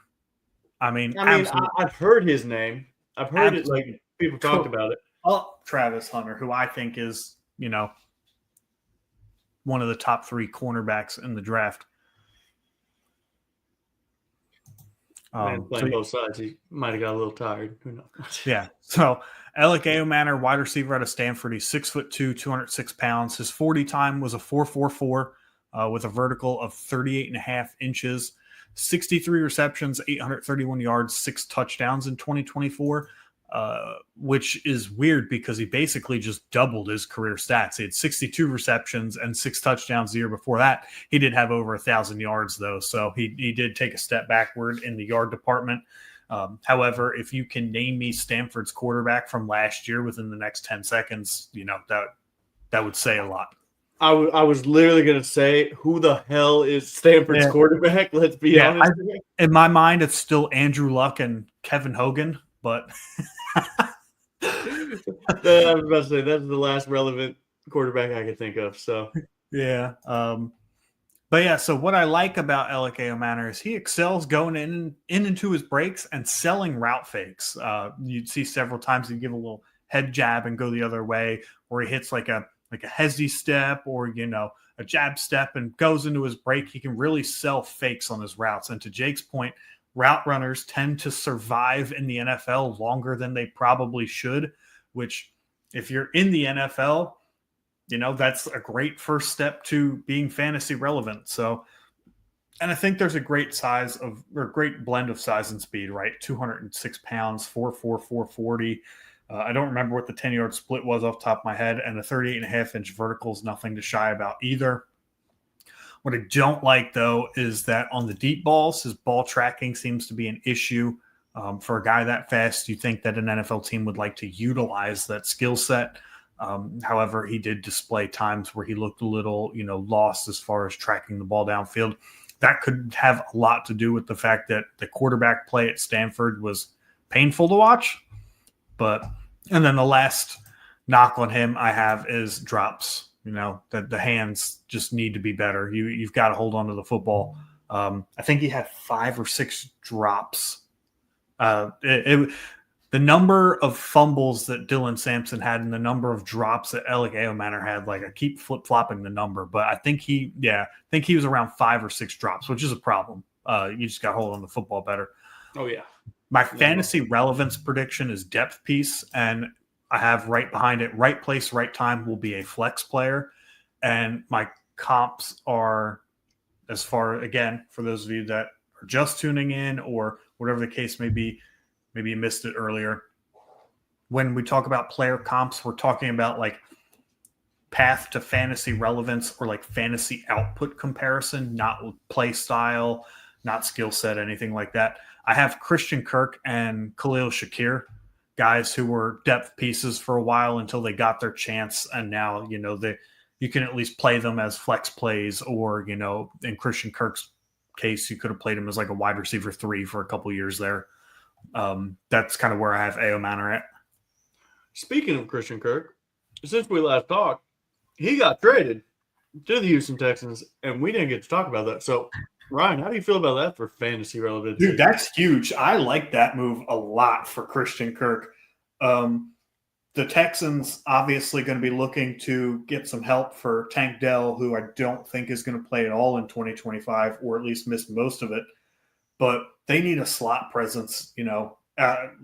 I've heard his name. I've heard it, like people talked about it. Travis Hunter, who I think is, one of the top 3 cornerbacks in the draft. Man, playing both sides, he might have got a little tired. Who knows? Yeah. So Alec Manor, wide receiver out of Stanford. He's 6'2", 206 pounds. His 40 time was a 4.44 with a vertical of 38.5 inches. 63 receptions, 831 yards, 6 touchdowns in 2024, which is weird because he basically just doubled his career stats. He had 62 receptions and 6 touchdowns the year before that. He did have over 1,000 yards, though, so he did take a step backward in the yard department. However, if you can name me Stanford's quarterback from last year within the next 10 seconds, that would say a lot. I was literally going to say, who the hell is Stanford's quarterback? Let's be honest. In my mind, it's still Andrew Luck and Kevin Hogan, but I was about to say that's the last relevant quarterback I could think of. So yeah. But yeah, so what I like about Alec Manor is he excels going in into his breaks and selling route fakes. You'd see several times he'd give a little head jab and go the other way, or he hits like a hezzy step or, a jab step and goes into his break. He can really sell fakes on his routes. And to Jake's point, route runners tend to survive in the NFL longer than they probably should, which if you're in the NFL, that's a great first step to being fantasy relevant. So, and I think there's a great great blend of size and speed, right? 206 pounds, 4'4", 440. I don't remember what the 10-yard split was off the top of my head, and a 38.5-inch vertical is nothing to shy about either. What I don't like, though, is that on the deep balls, his ball tracking seems to be an issue. For a guy that fast, you think that an NFL team would like to utilize that skill set. However, he did display times where he looked a little, lost as far as tracking the ball downfield. That could have a lot to do with the fact that the quarterback play at Stanford was painful to watch. And then the last knock on him I have is drops. That the hands just need to be better. You've got to hold on to the football. I think he had 5 or 6 drops. The number of fumbles that Dylan Sampson had and the number of drops that Alec Manor had, I keep flip-flopping the number, but I think he was around 5 or 6 drops, which is a problem. You just got to hold on to the football better. Oh, yeah. My fantasy relevance prediction is depth piece, and I have right behind it, right place, right time will be a flex player. And my comps are, for those of you that are just tuning in or whatever the case may be, maybe you missed it earlier. When we talk about player comps, we're talking about path to fantasy relevance or fantasy output comparison, not play style, not skill set, anything like that. I have Christian Kirk and Khalil Shakir, guys who were depth pieces for a while until they got their chance. And now, you can at least play them as flex plays or, in Christian Kirk's case, you could have played him as a wide receiver 3 for a couple of years there. That's kind of where I have Manor at. Speaking of Christian Kirk, since we last talked, he got traded to the Houston Texans, and we didn't get to talk about that. So, Ryan, how do you feel about that for fantasy relevance? Dude, that's huge. I like that move a lot for Christian Kirk. The Texans obviously going to be looking to get some help for Tank Dell, who I don't think is going to play at all in 2025, or at least miss most of it. But they need a slot presence,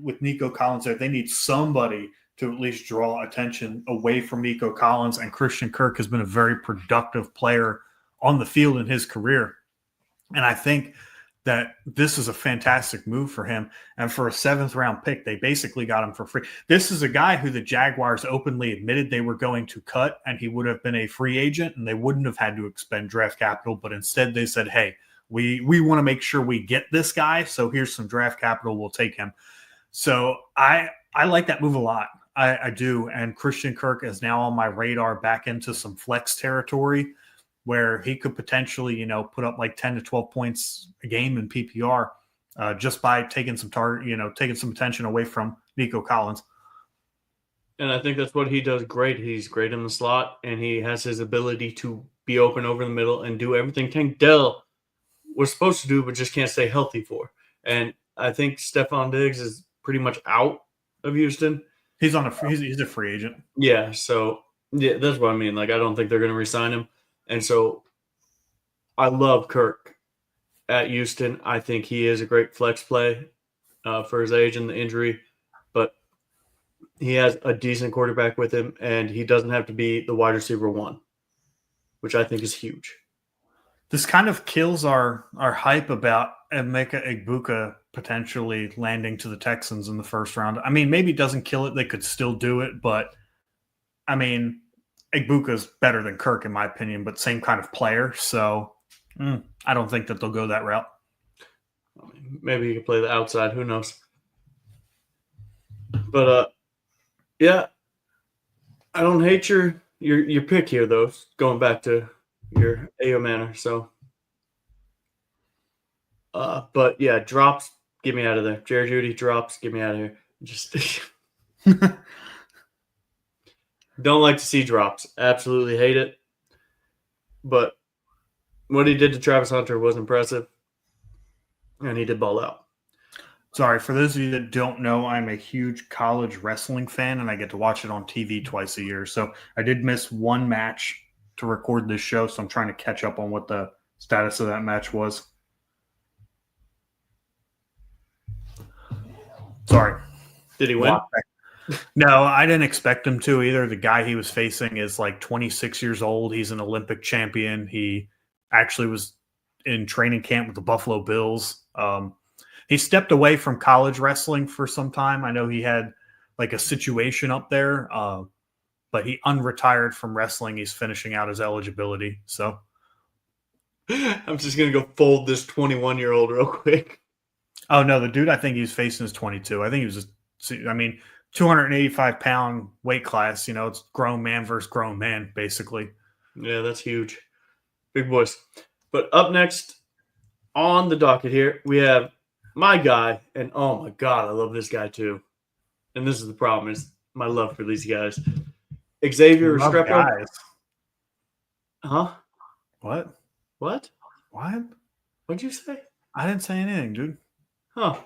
with Nico Collins there. They need somebody to at least draw attention away from Nico Collins. And Christian Kirk has been a very productive player on the field in his career. And I think that this is a fantastic move for him. And for a 7th-round pick, they basically got him for free. This is a guy who the Jaguars openly admitted they were going to cut, and he would have been a free agent, and they wouldn't have had to expend draft capital. But instead they said, hey, we want to make sure we get this guy, so here's some draft capital. We'll take him. So I like that move a lot. I do. And Christian Kirk is now on my radar back into some flex territory where he could potentially, put up 10 to 12 points a game in PPR just by taking some taking some attention away from Nico Collins. And I think that's what he does great. He's great in the slot, and he has his ability to be open over the middle and do everything Tank Dell was supposed to do, but just can't stay healthy for. And I think Stephon Diggs is pretty much out of Houston. He's a free agent. Yeah, so yeah, that's what I mean. I don't think they're going to re-sign him. And so I love Kirk. at Houston. I think he is a great flex play for his age and the injury, but he has a decent quarterback with him, and he doesn't have to be the wide receiver 1, which I think is huge. This kind of kills our hype about Emeka Egbuka potentially landing to the Texans in the first round. I mean, maybe it doesn't kill it. They could still do it, but I mean, Egbuka's better than Kirk in my opinion, but same kind of player. So I don't think that they'll go that route. I mean, maybe he could play the outside. Who knows? But yeah, I don't hate your pick here though. Going back to your AO manner. So, but yeah, drops. Get me out of there. Jerry Jeudy drops. Get me out of here. Just don't like to see drops. Absolutely hate it. But what he did to Travis Hunter was impressive, and he did ball out. Sorry, for those of you that don't know, I'm a huge college wrestling fan, and I get to watch it on TV twice a year. So I did miss one match to record this show, so I'm trying to catch up on what the status of that match was. Sorry. Did he win? No, I didn't expect him to either. The guy he was facing is like 26 years old. He's an Olympic champion. He actually was in training camp with the Buffalo Bills. He stepped away from college wrestling for some time. I know he had like a situation up there, but he unretired from wrestling. He's finishing out his eligibility. So I'm just going to go fold this 21-year-old real quick. Oh, no, the dude I think he's facing is 22. I think he was just, 285-pound weight class. You know, it's grown man versus grown man, basically. Yeah, that's huge. Big boys. But up next on the docket here, we have my guy, and oh my God, I love this guy too. And this is the problem, is my love for these guys. Xavier Restrepo. Huh? What? What? What? What'd you say? I didn't say anything, dude. Huh.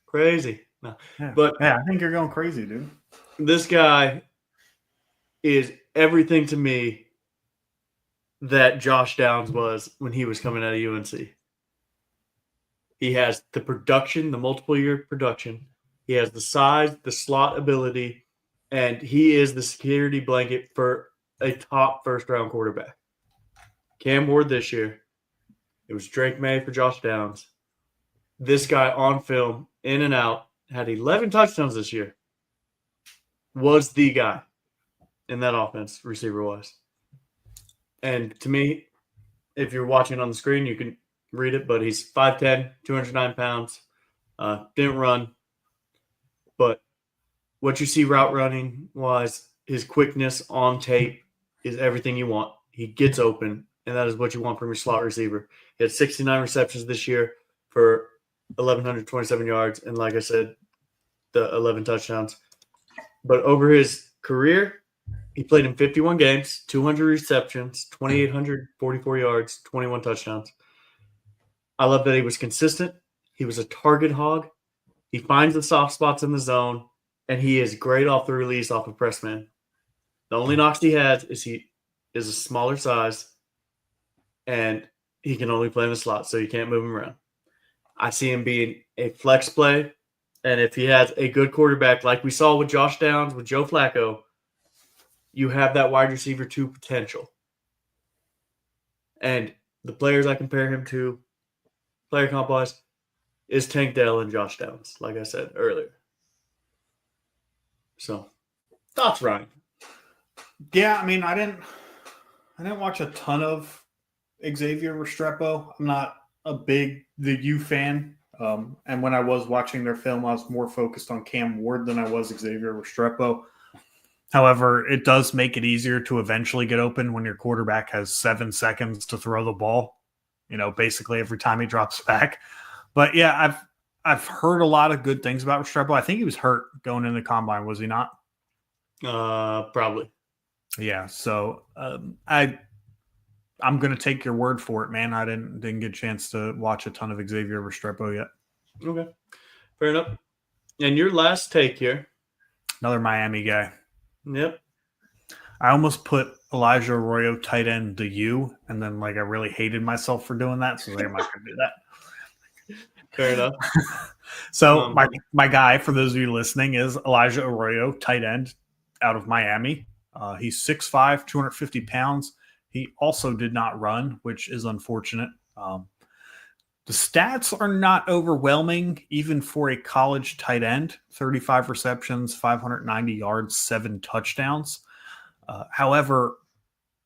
Crazy. No. Yeah. But yeah, I think you're going crazy, dude. This guy is everything to me that Josh Downs was when he was coming out of UNC. He has the production, the multiple-year production. He has the size, the slot ability, and he is the security blanket for a top first-round quarterback. Cam Ward this year. It was Drake May for Josh Downs. This guy on film, in and out, had 11 touchdowns this year. Was the guy in that offense, receiver-wise. And to me, if you're watching on the screen, you can read it, but he's 5'10", 209 pounds. Didn't run. But what you see route running-wise, his quickness on tape is everything you want. He gets open, and that is what you want from your slot receiver. He had 69 receptions this year for 1,127 yards, and like I said, the 11 touchdowns. But over his career, he played in 51 games, 200 receptions, 2,844 yards, 21 touchdowns. I love that he was consistent. He was a target hog. He finds the soft spots in the zone, and he is great off the release off of press man. The only knocks he has is he is a smaller size, and he can only play in the slot, so you can't move him around. I see him being a flex play, and if he has a good quarterback like we saw with Josh Downs, with Joe Flacco, you have that wide receiver 2 potential. And the players I compare him to, player comp-wise, is Tank Dell and Josh Downs, like I said earlier. So, thoughts, Ryan? Yeah, I mean, I didn't watch a ton of Xavier Restrepo. I'm not a big the U fan. And when I was watching their film, I was more focused on Cam Ward than I was Xavier Restrepo. However, it does make it easier to eventually get open when your quarterback has 7 seconds to throw the ball, basically every time he drops back. But yeah, I've heard a lot of good things about Restrepo. I think he was hurt going into the combine, was he not? Probably. Yeah, so I'm going to take your word for it, man. I didn't get a chance to watch a ton of Xavier Restrepo yet. Okay, fair enough. And your last take here. Another Miami guy. Yep. I almost put Elijah Arroyo tight end the U, and then like I really hated myself for doing that, so I'm not going to do that. Fair enough. So my guy, for those of you listening, is Elijah Arroyo, tight end out of Miami. He's 6'5", 250 pounds. He also did not run, which is unfortunate. The stats are not overwhelming, even for a college tight end. 35 receptions, 590 yards, 7 touchdowns. However,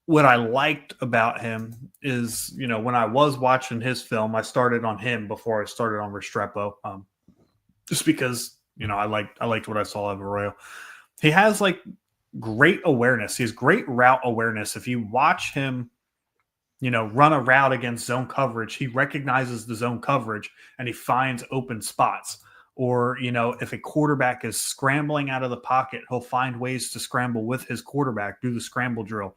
what I liked about him is, when I was watching his film, I started on him before I started on Restrepo, just because, I liked what I saw of Arroyo. He has great awareness. He has great route awareness. If you watch him, run a route against zone coverage, he recognizes the zone coverage and he finds open spots. Or, if a quarterback is scrambling out of the pocket, he'll find ways to scramble with his quarterback, do the scramble drill.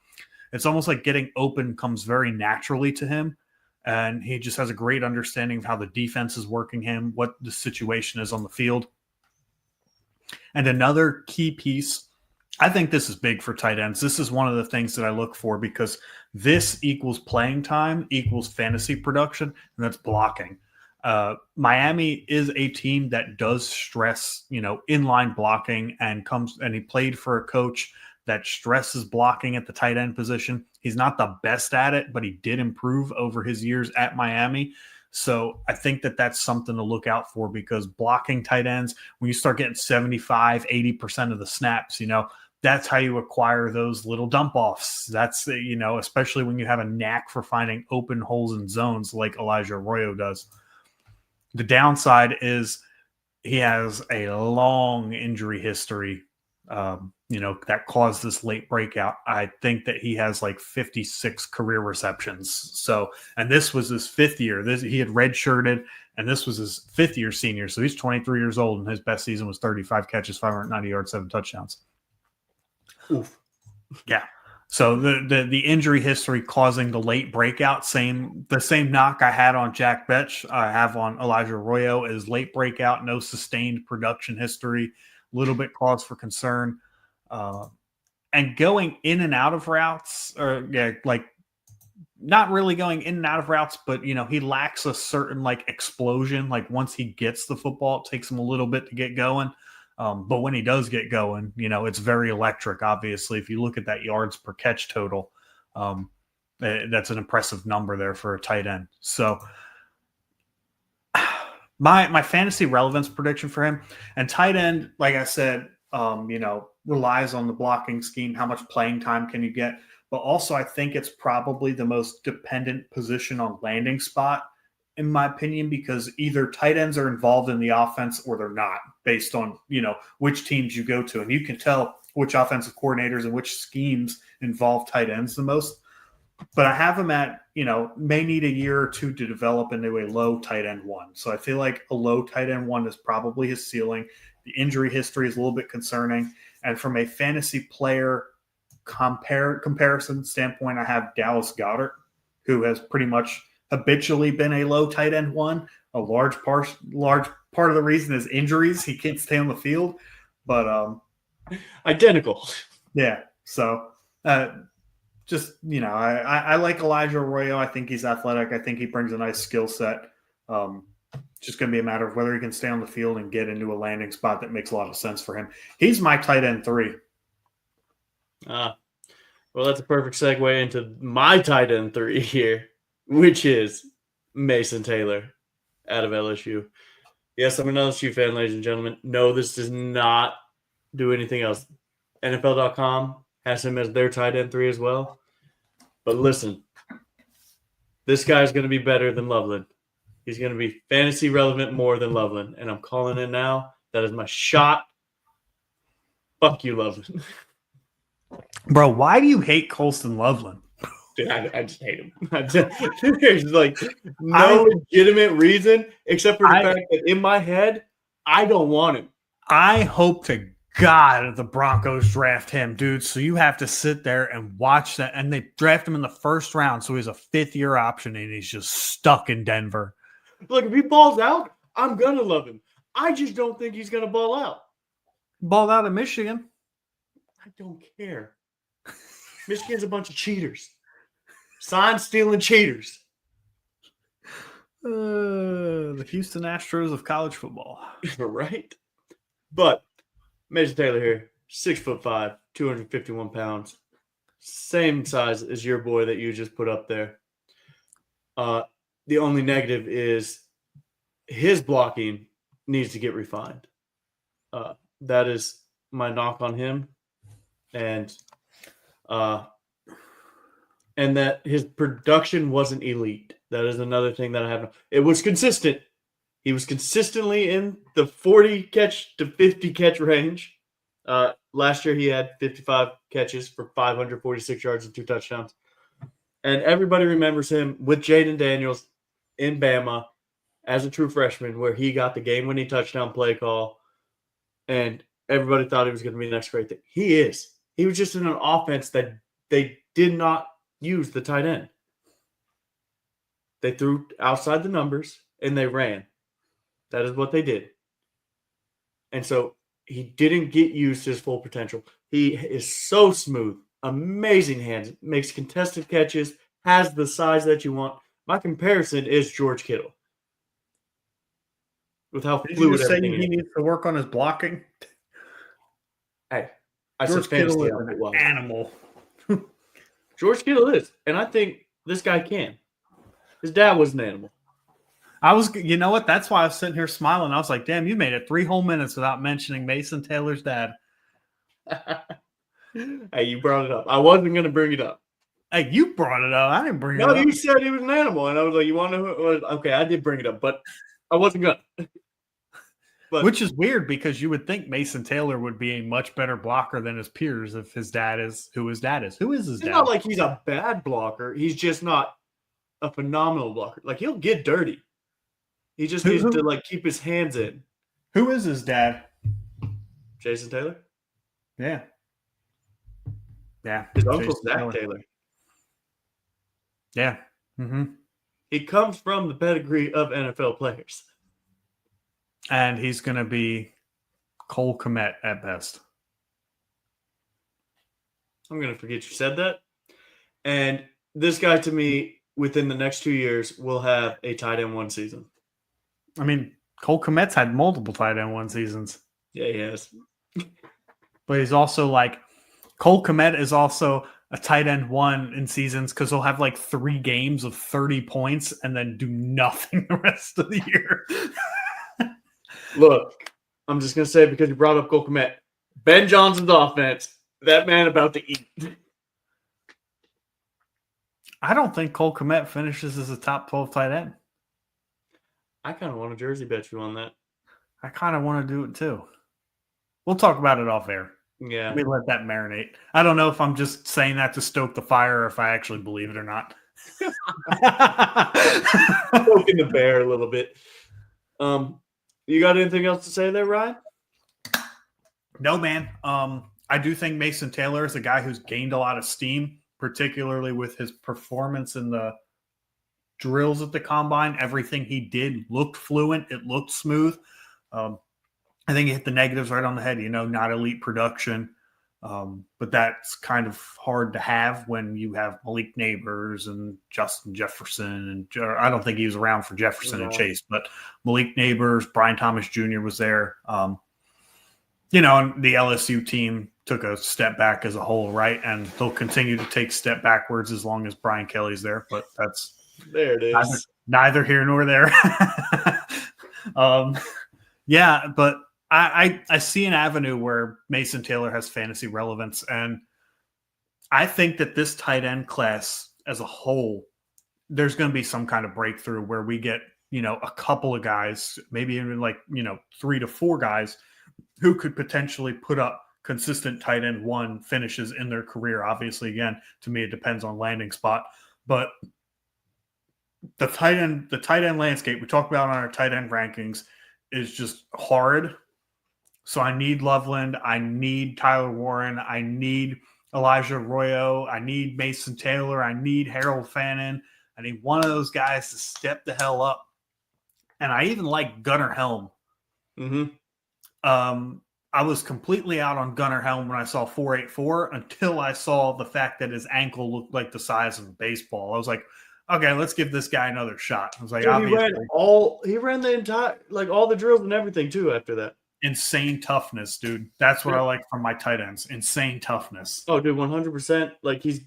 It's almost like getting open comes very naturally to him. And he just has a great understanding of how the defense is working him, what the situation is on the field. And another key piece, I think this is big for tight ends. This is one of the things that I look for, because this equals playing time equals fantasy production, and that's blocking. Miami is a team that does stress, inline blocking, and he played for a coach that stresses blocking at the tight end position. He's not the best at it, but he did improve over his years at Miami. So I think that that's something to look out for, because blocking tight ends, when you start getting 75, 80% of the snaps, that's how you acquire those little dump offs. That's, especially when you have a knack for finding open holes in zones like Elijah Arroyo does. The downside is he has a long injury history, that caused this late breakout. I think that he has 56 career receptions. So, and this was his 5th year. He had redshirted, and this was his 5th year senior. So he's 23 years old, and his best season was 35 catches, 590 yards, 7 touchdowns. Oof. Yeah. So the injury history causing the late breakout, the same knock I had on Jack Betch, I have on Elijah Arroyo, is late breakout, no sustained production history, a little bit cause for concern. And going in and out of routes, not really going in and out of routes, but he lacks a certain explosion. Once he gets the football, it takes him a little bit to get going. But when he does get going, it's very electric. Obviously, if you look at that yards per catch total, that's an impressive number there for a tight end. So my fantasy relevance prediction for him, and tight end, like I said, relies on the blocking scheme. How much playing time can you get? But also, I think it's probably the most dependent position on landing spot, in my opinion, because either tight ends are involved in the offense or they're not, based on, which teams you go to. And you can tell which offensive coordinators and which schemes involve tight ends the most. But I have him at, may need a year or two to develop into a low tight end 1. So I feel like a low tight end 1 is probably his ceiling. The injury history is a little bit concerning. And from a fantasy player comparison standpoint, I have Dallas Goedert, who has pretty much habitually been a low tight end 1. A large part of the reason is injuries. He can't stay on the field, but identical. Yeah. So I like Elijah Arroyo. I think he's athletic. I think he brings a nice skill set. Just going to be a matter of whether he can stay on the field and get into a landing spot that makes a lot of sense for him. He's my tight end 3. Well, that's a perfect segue into my tight end 3 here, which is Mason Taylor out of LSU. Yes, I'm an LSU fan, ladies and gentlemen. No, this does not do anything else. NFL.com has him as their tight end 3 as well. But listen, this guy's going to be better than Loveland. He's going to be fantasy relevant more than Loveland. And I'm calling it now. That is my shot. Fuck you, Loveland. Bro, why do you hate Colston Loveland? Dude, I just hate him. There's no legitimate reason except for the fact that in my head, I don't want him. I hope to God the Broncos draft him, dude. So you have to sit there and watch that. And they draft him in the 1st round. So he's a 5th-year option, and he's just stuck in Denver. Look, if he balls out, I'm going to love him. I just don't think he's going to ball out. Balled out in Michigan. I don't care. Michigan's a bunch of cheaters. Sign-stealing cheaters. The Houston Astros of college football. Right? But Mason Taylor here, 6'5", 251 pounds. Same size as your boy that you just put up there. The only negative is his blocking needs to get refined. That is my knock on him. And that his production wasn't elite. That is another thing that I have. It was consistent. He was consistently in the 40 catch to 50 catch range. Last year he had 55 catches for 546 yards and 2 touchdowns. And everybody remembers him with Jaden Daniels in Bama as a true freshman, where he got the game-winning touchdown play call, and everybody thought he was going to be the next great thing. He is. He was just in an offense that they did not use the tight end. They threw outside the numbers, and they ran. That is what they did. And so he didn't get used to his full potential. He is so smooth, amazing hands, makes contested catches, has the size that you want. My comparison is George Kittle. With how Did you fluid just say everything he is. needs to work on his blocking? Hey, I George said fantasy Kittle is outfit an wise. animal. George Kittle is, and I think this guy can. His dad was an animal. You know what? That's why I was sitting here smiling. I was like, damn, you made it 3 whole minutes without mentioning Mason Taylor's dad. Hey, you brought it up. I wasn't going to bring it up. Hey, you brought it up. I didn't bring it No, up. you said he was an animal, and I was like, you want to know who it was? Okay, I did bring it up, but I wasn't going to. Which is weird because you would think Mason Taylor would be a much better blocker than his peers if his dad is who his dad is. Who is his It's dad? not like he's a bad blocker. He's just not a phenomenal blocker. Like, he'll get dirty. He just needs to, like, keep his hands in. Who is his dad? Jason Taylor? Yeah. Yeah. His uncle's Jason Zach Taylor. Yeah. Mm-hmm. He comes from the pedigree of NFL players. And he's going to be Cole Kmet at best. I'm going to forget you said that. And this guy, to me, within the next 2 years, will have a tight end 1 season. I mean, Cole Kmet's had multiple tight end 1 seasons. Yeah, he has. But he's also like, Cole Kmet is also a tight end 1 in seasons because he'll have like 3 games of 30 points and then do nothing the rest of the year. Look, I'm just going to say, because you brought up Cole Kmet, Ben Johnson's offense, that man about to eat. I don't think Cole Kmet finishes as a top 12 tight end. I kind of want a jersey bet you on that. I kind of want to do it too. We'll talk about it off air. Yeah. Let me let that marinate. I don't know if I'm just saying that to stoke the fire or if I actually believe it or not. Poking the bear a little bit. You got anything else to say there, Ryan? No, man. I do think Mason Taylor is a guy who's gained a lot of steam, particularly with his performance in the drills at the combine. Everything he did looked fluent. It looked smooth. I think he hit the negatives right on the head, not elite production. But that's kind of hard to have when you have Malik Neighbors and Justin Jefferson. And I don't think he was around for Jefferson and Chase, but Malik Neighbors, Brian Thomas Jr. was there. And the LSU team took a step back as a whole, right? And they'll continue to take step backwards as long as Brian Kelly's there. But that's there it is. Neither here nor there. Yeah, but I see an avenue where Mason Taylor has fantasy relevance, and I think that this tight end class as a whole, there's going to be some kind of breakthrough where we get, a couple of guys, maybe even 3 to 4 guys who could potentially put up consistent tight end 1 finishes in their career. Obviously, again, to me, it depends on landing spot, but the tight end landscape we talked about on our tight end rankings is just horrid. So I need Loveland. I need Tyler Warren. I need Elijah Arroyo. I need Mason Taylor. I need Harold Fannin. I need one of those guys to step the hell up. And I even like Gunnar Helm. Mm-hmm. I was completely out on Gunnar Helm when I saw 484 until I saw the fact that his ankle looked like the size of a baseball. I was like, okay, let's give this guy another shot. I was like, Dude, obviously, he ran the entire, like, all the drills and everything too after that. insane toughness, dude. That's what I like from my tight ends. Insane toughness. Oh, dude, 100%. Like, he's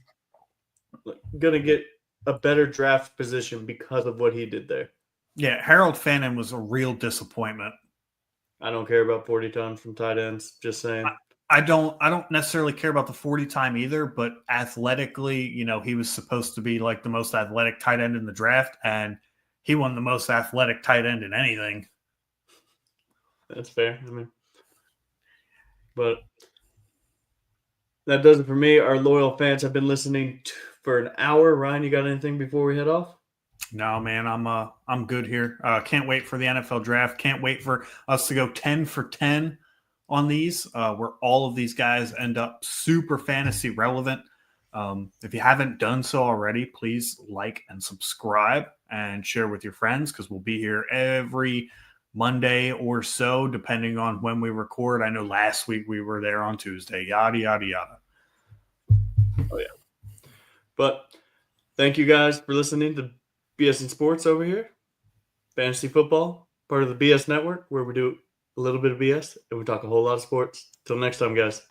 gonna get a better draft position because of what he did there. Yeah, Harold Fannin was a real disappointment. I don't care about 40 times from tight ends. Just saying. I don't necessarily care about the 40 time either, but athletically, he was supposed to be like the most athletic tight end in the draft, and he won the most athletic tight end in anything. That's fair. I mean, but that does it for me. Our loyal fans have been listening for an hour. Ryan, you got anything before we head off? No, man, I'm good here. Can't wait for the NFL draft. Can't wait for us to go 10 for 10 on these, where all of these guys end up super fantasy relevant. If you haven't done so already, please like and subscribe and share with your friends, because we'll be here every Monday or so, depending on when we record. I know last week we were there on Tuesday, yada, yada, yada. Oh, yeah. But thank you guys for listening to BS and Sports over here. Fantasy football, part of the BS Network, where we do a little bit of BS and we talk a whole lot of sports. Till next time, guys.